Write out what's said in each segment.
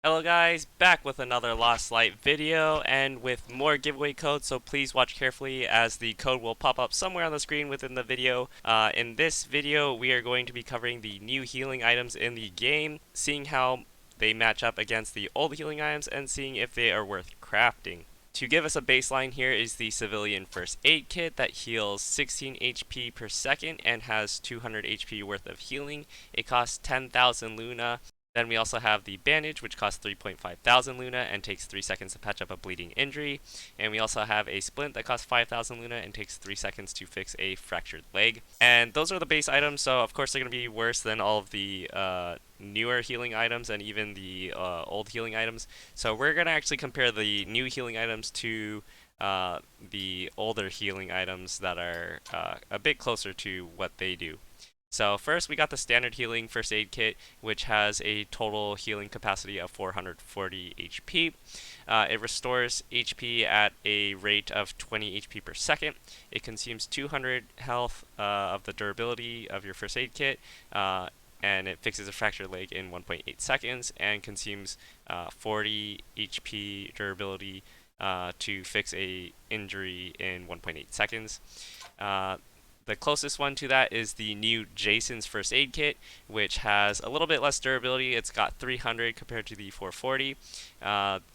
Hello guys, back with another Lost Light video and with more giveaway codes, so please watch carefully as the code will pop up somewhere on the screen within the video. In this video, we are going to be covering the new healing items in the game, seeing how they match up against the old healing items, and seeing if they are worth crafting. To give us a baseline here is the Civilian First Aid Kit that heals 16 HP per second and has 200 HP worth of healing. It costs 10,000 Luna. Then we also have the bandage, which costs 3.5 thousand Luna and takes 3 seconds to patch up a bleeding injury. And we also have a splint that costs 5,000 Luna and takes 3 seconds to fix a fractured leg. And those are the base items, so of course they're going to be worse than all of the newer healing items and even the old healing items. So we're going to actually compare the new healing items to the older healing items that are a bit closer to what they do. So first we got the standard healing first aid kit, which has a total healing capacity of 440 HP. It restores HP at a rate of 20 HP per second. It consumes 200 health of the durability of your first aid kit, and it fixes a fractured leg in 1.8 seconds and consumes 40 HP durability to fix a injury in 1.8 seconds. The closest one to that is the new Jason's First Aid Kit, which has a little bit less durability. It's got 300 compared to the 440.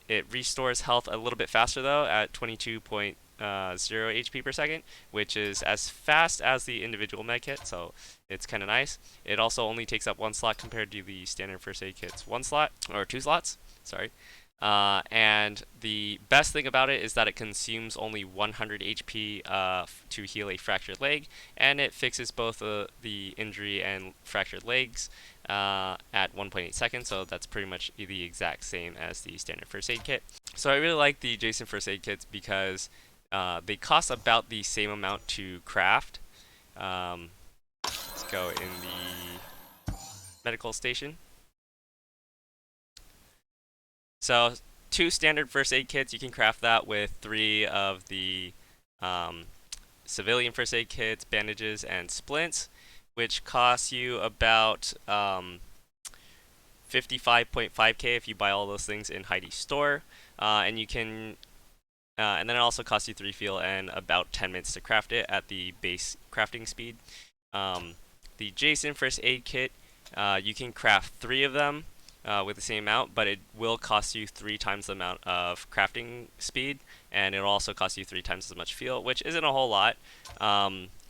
It restores health a little bit faster though at 22.0 HP per second, which is as fast as the individual med kit, so it's kind of nice. It also only takes up one slot compared to the standard First Aid Kit's one slot, or two slots, sorry. And the best thing about it is that it consumes only 100 HP to heal a fractured leg, and it fixes both the injury and fractured legs at 1.8 seconds, so that's pretty much the exact same as the standard first aid kit. So I really like the Jason first aid kits because they cost about the same amount to craft. Let's go in the medical station. So two standard first aid kits, you can craft that with 3 of the civilian first aid kits, bandages, and splints, which costs you about 55.5k if you buy all those things in Heidi's store. And you can, and then it also costs you 3 fuel and about 10 minutes to craft it at the base crafting speed. The Jason first aid kit, you can craft 3 of them with the same amount, but it will cost you 3 times the amount of crafting speed, and it'll also cost you 3 times as much fuel, which isn't a whole lot.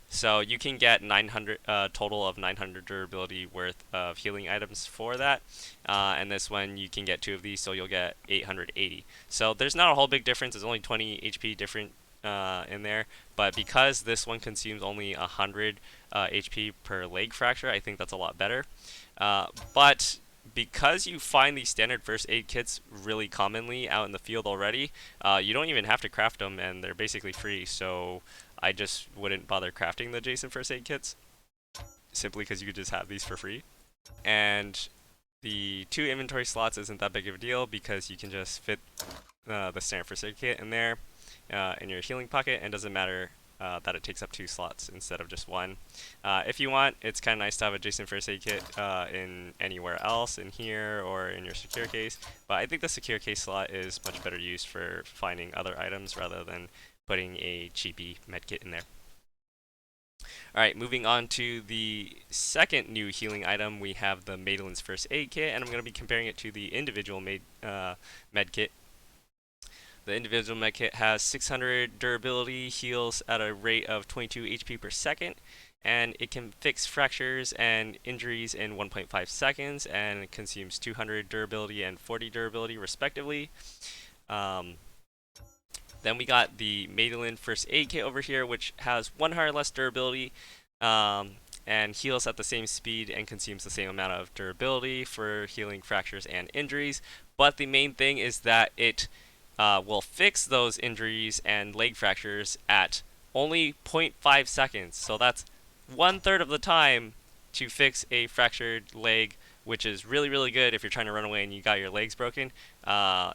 So you can get 900 total of 900 durability worth of healing items for that, and this one you can get 2 of these, so you'll get 880. So there's not a whole big difference. It's only 20 HP different in there, but because this one consumes only 100 HP per leg fracture, I think that's a lot better. But because you find these standard first aid kits really commonly out in the field already, you don't even have to craft them, and they're basically free, so I just wouldn't bother crafting the Jason first aid kits, simply because you could just have these for free. And the 2 inventory slots isn't that big of a deal because you can just fit the standard first aid kit in there in your healing pocket, and doesn't matter that it takes up 2 slots instead of just 1. If you want, it's kind of nice to have a Jason First Aid Kit in anywhere else, in here or in your secure case, but I think the secure case slot is much better used for finding other items rather than putting a cheapy medkit in there. Alright, moving on to the second new healing item, we have the Madeleine's First Aid Kit, and I'm going to be comparing it to the individual medkit. The individual med kit has 600 durability, heals at a rate of 22 HP per second, and it can fix fractures and injuries in 1.5 seconds, and it consumes 200 durability and 40 durability respectively. Then we got the Madeleine First Aid Kit over here, which has 100 less durability and heals at the same speed and consumes the same amount of durability for healing fractures and injuries. But the main thing is that it will fix those injuries and leg fractures at only 0.5 seconds. So that's 1/3 of the time to fix a fractured leg, which is really, really good if you're trying to run away and you got your legs broken.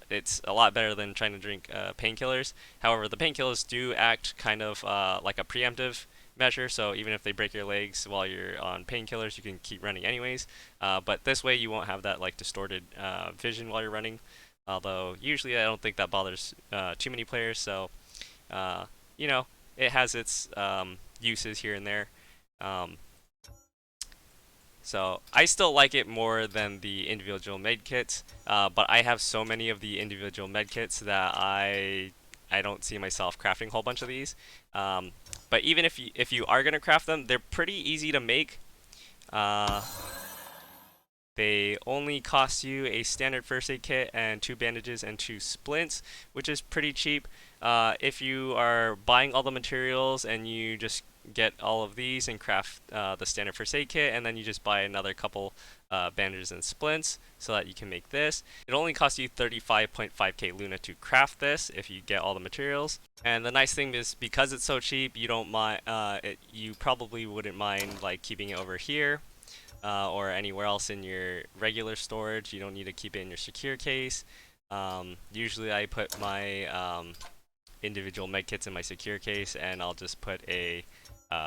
It's a lot better than trying to drink painkillers. However, the painkillers do act kind of like a preemptive measure, so even if they break your legs while you're on painkillers, you can keep running anyways. But this way you won't have that like distorted vision while you're running. Although usually I don't think that bothers too many players, so uh, you know, it has its uses here and there. Um, so I still like it more than the individual medkits, but I have so many of the individual medkits that I don't see myself crafting a whole bunch of these. Um, but even if you are gonna craft them, they're pretty easy to make. Uh, they only cost you a standard first aid kit and 2 bandages and 2 splints, which is pretty cheap. If you are buying all the materials and you just get all of these and craft the standard first aid kit, and then you just buy another couple bandages and splints so that you can make this. It only costs you 35.5k Luna to craft this if you get all the materials. And the nice thing is because it's so cheap, you don't mind. You probably wouldn't mind like keeping it over here or anywhere else in your regular storage. You don't need to keep it in your secure case. Usually I put my individual medkits in my secure case, and I'll just put a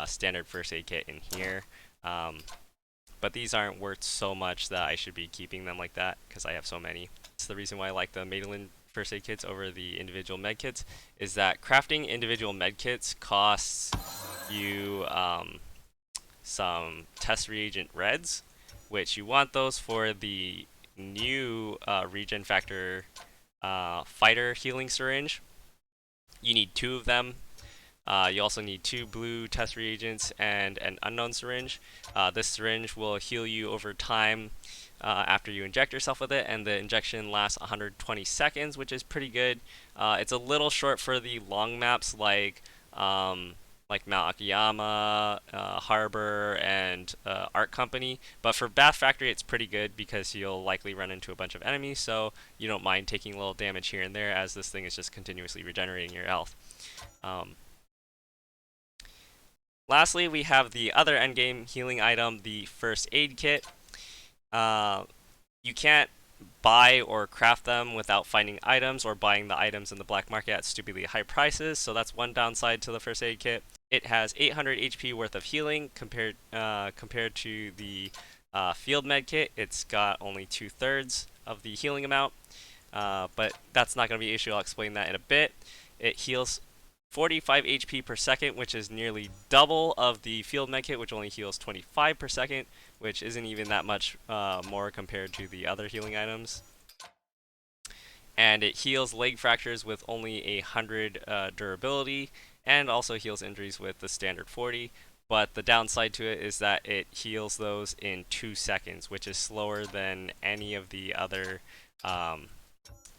standard first aid kit in here. But these aren't worth so much that I should be keeping them like that because I have so many. That's the reason why I like the Madeleine first aid kits over the individual medkits, is that crafting individual medkits costs you some test reagent reds, which you want those for the new regen factor fighter healing syringe. You need 2 of them. You also need 2 blue test reagents and an unknown syringe. This syringe will heal you over time after you inject yourself with it, and the injection lasts 120 seconds, which is pretty good. It's a little short for the long maps like Mount Akiyama, Harbor, and Art Company. But for Bath Factory, it's pretty good because you'll likely run into a bunch of enemies, so you don't mind taking a little damage here and there, as this thing is just continuously regenerating your health. Lastly, we have the other endgame healing item, the first aid kit. You can't buy or craft them without finding items or buying the items in the black market at stupidly high prices, so that's one downside to the first aid kit. It has 800 HP worth of healing compared to the field med kit. It's got only 2/3 of the healing amount, but that's not going to be an issue. I'll explain that in a bit. It heals 45 HP per second, which is nearly double of the field med kit, which only heals 25 per second, which isn't even that much more compared to the other healing items. And it heals leg fractures with only 100 durability, and also heals injuries with the standard 40. But the downside to it is that it heals those in 2 seconds, which is slower than any of the other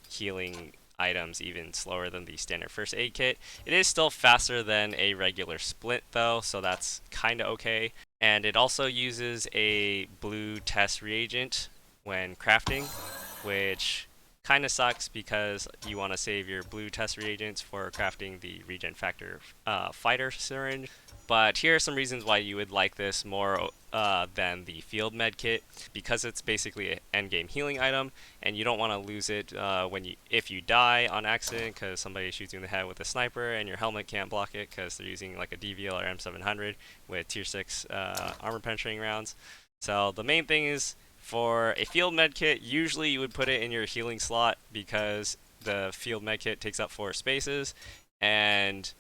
healing items, even slower than the standard first aid kit. It is still faster than a regular splint though, so that's kind of okay. And it also uses a blue test reagent when crafting, which kind of sucks because you want to save your blue test reagents for crafting the regen factor fighter syringe. But here are some reasons why you would like this more than the field med kit, because it's basically an endgame healing item, and you don't want to lose it if you die on accident because somebody shoots you in the head with a sniper and your helmet can't block it because they're using like a DVL or M700 with tier 6 armor penetrating rounds. So the main thing is, for a field med kit, usually you would put it in your healing slot because the field med kit takes up 4 spaces, and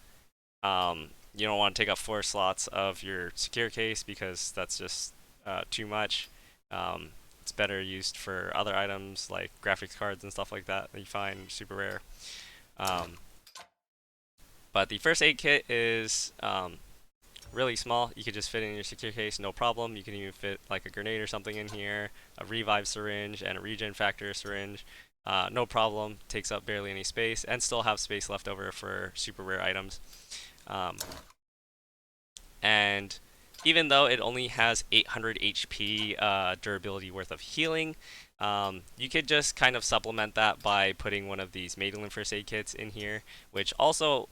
you don't want to take up 4 slots of your secure case because that's just too much. It's better used for other items like graphics cards and stuff like that you find super rare. But the first aid kit is really small. You could just fit in your secure case, no problem. You can even fit like a grenade or something in here, a revive syringe, and a regen factor syringe. No problem. Takes up barely any space, and still have space left over for super rare items. And even though it only has 800 HP durability worth of healing, you could just kind of supplement that by putting one of these Madeleine first aid kits in here, which also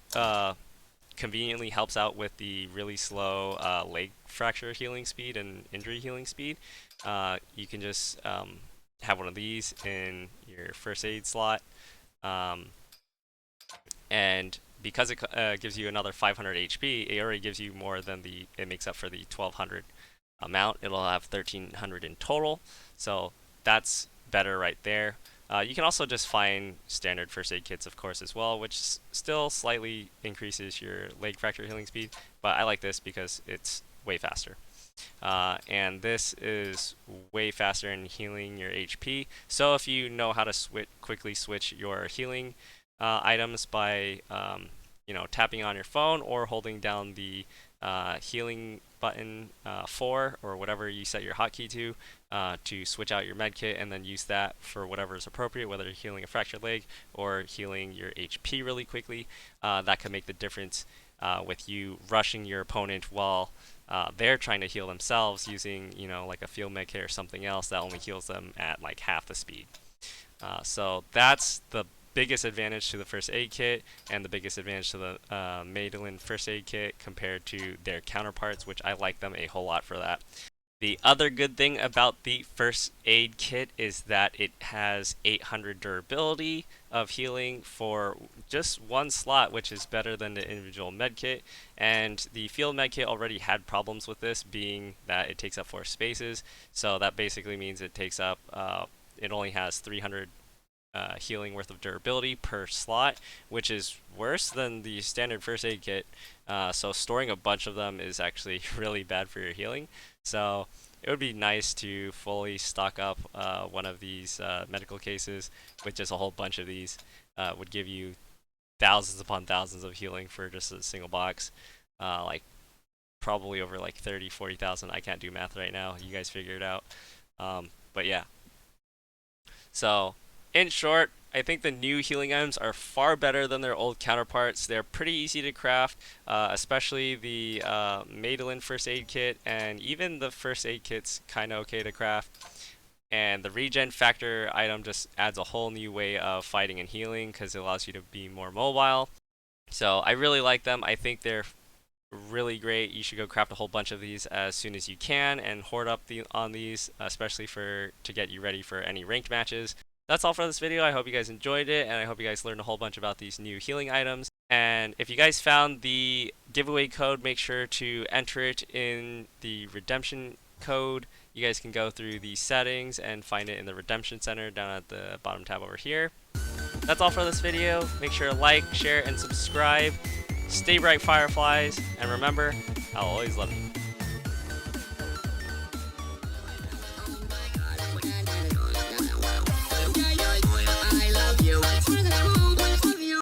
conveniently helps out with the really slow leg fracture healing speed and injury healing speed. You can just have one of these in your first aid slot, and because it gives you another 500 HP, it already gives you more than it makes up for the 1200 amount. It'll have 1300 in total, so that's better right there. You can also just find standard first aid kits, of course, as well, which still slightly increases your leg fracture healing speed, but I like this because it's way faster. And this is way faster in healing your HP. So if you know how to quickly switch your healing items by tapping on your phone or holding down the healing button 4 or whatever you set your hotkey to switch out your medkit and then use that for whatever is appropriate, whether you're healing a fractured leg or healing your HP really quickly. That can make the difference with you rushing your opponent while they're trying to heal themselves using, like a field med kit or something else that only heals them at like half the speed. So that's the biggest advantage to the first aid kit and the biggest advantage to the Madeleine first aid kit compared to their counterparts, which I like them a whole lot for that. The other good thing about the first aid kit is that it has 800 durability of healing for just one slot, which is better than the individual med kit. And the field med kit already had problems with this, being that it takes up 4 spaces. So that basically means it takes up, it only has 300 healing worth of durability per slot, which is worse than the standard first aid kit. So storing a bunch of them is actually really bad for your healing. So it would be nice to fully stock up one of these medical cases with just a whole bunch of these. Would give you thousands upon thousands of healing for just a single box. Like probably over like 30, 40,000. I can't do math right now. You guys figure it out. But yeah. So in short, I think the new healing items are far better than their old counterparts. They're pretty easy to craft, especially the Madeleine first aid kit, and even the first aid kit's kind of okay to craft. And the regen factor item just adds a whole new way of fighting and healing because it allows you to be more mobile. So I really like them. I think they're really great. You should go craft a whole bunch of these as soon as you can and hoard up on these, especially to get you ready for any ranked matches. That's all for this video. I hope you guys enjoyed it, and I hope you guys learned a whole bunch about these new healing items. And if you guys found the giveaway code, make sure to enter it in the redemption code. You guys can go through the settings and find it in the redemption center down at the bottom tab over here. That's all for this video. Make sure to like, share, and subscribe. Stay bright, Fireflies, and remember, I'll always love you.